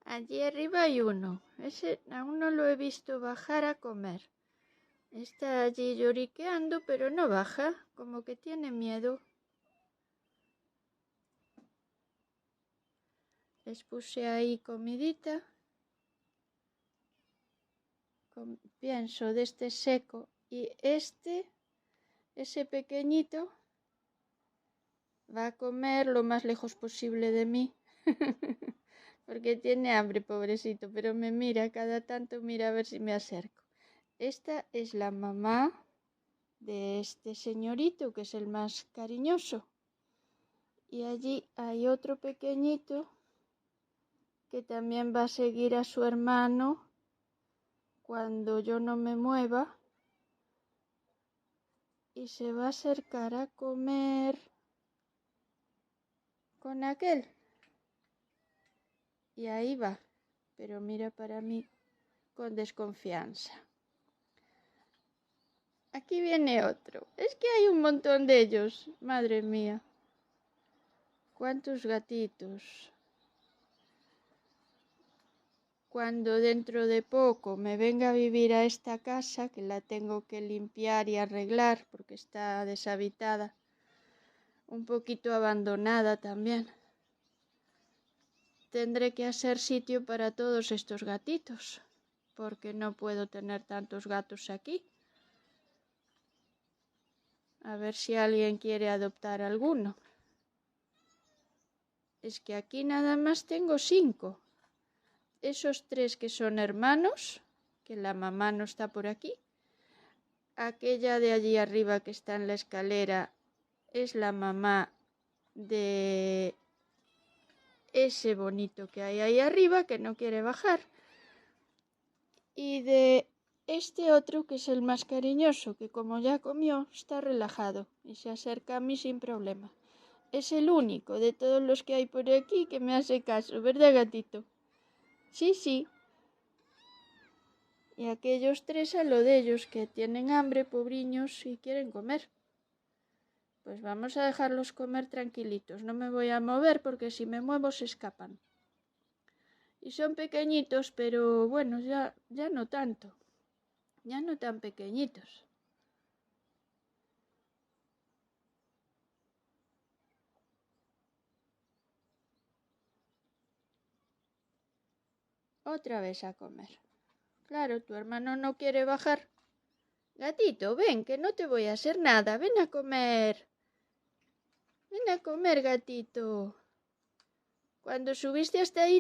Allí arriba hay uno. Ese aún no lo he visto bajar a comer. Está allí lloriqueando, pero no baja, como que tiene miedo. Les puse ahí comidita. Pienso de este seco. Y ese pequeñito, va a comer lo más lejos posible de mí. Porque tiene hambre, pobrecito, pero me mira, cada tanto mira a ver si me acerco. Esta es la mamá de este señorito, que es el más cariñoso. Y allí hay otro pequeñito que también va a seguir a su hermano cuando yo no me mueva. Y se va a acercar a comer con aquel. Y ahí va, pero mira para mí con desconfianza. Aquí viene otro. Es que hay un montón de ellos, madre mía. ¿Cuántos gatitos? Cuando dentro de poco me venga a vivir a esta casa, que la tengo que limpiar y arreglar porque está deshabitada, un poquito abandonada también, tendré que hacer sitio para todos estos gatitos, porque no puedo tener tantos gatos aquí. A ver si alguien quiere adoptar alguno. Es que aquí nada más tengo 5. Esos 3 que son hermanos, que la mamá no está por aquí. Aquella de allí arriba que está en la escalera es la mamá de ese bonito que hay ahí arriba, que no quiere bajar. Y de este otro, que es el más cariñoso, que como ya comió, está relajado y se acerca a mí sin problema. Es el único de todos los que hay por aquí que me hace caso, ¿verdad, gatito? Sí, sí. Y aquellos 3 a lo de ellos, que tienen hambre, pobriños, y quieren comer. Pues vamos a dejarlos comer tranquilitos. No me voy a mover porque si me muevo se escapan. Y son pequeñitos, pero bueno, ya no tanto. Ya no tan pequeñitos. Otra vez a comer. Claro, tu hermano no quiere bajar. Gatito, ven, que no te voy a hacer nada. Ven a comer. Ven a comer, gatito. Cuando subiste hasta ahí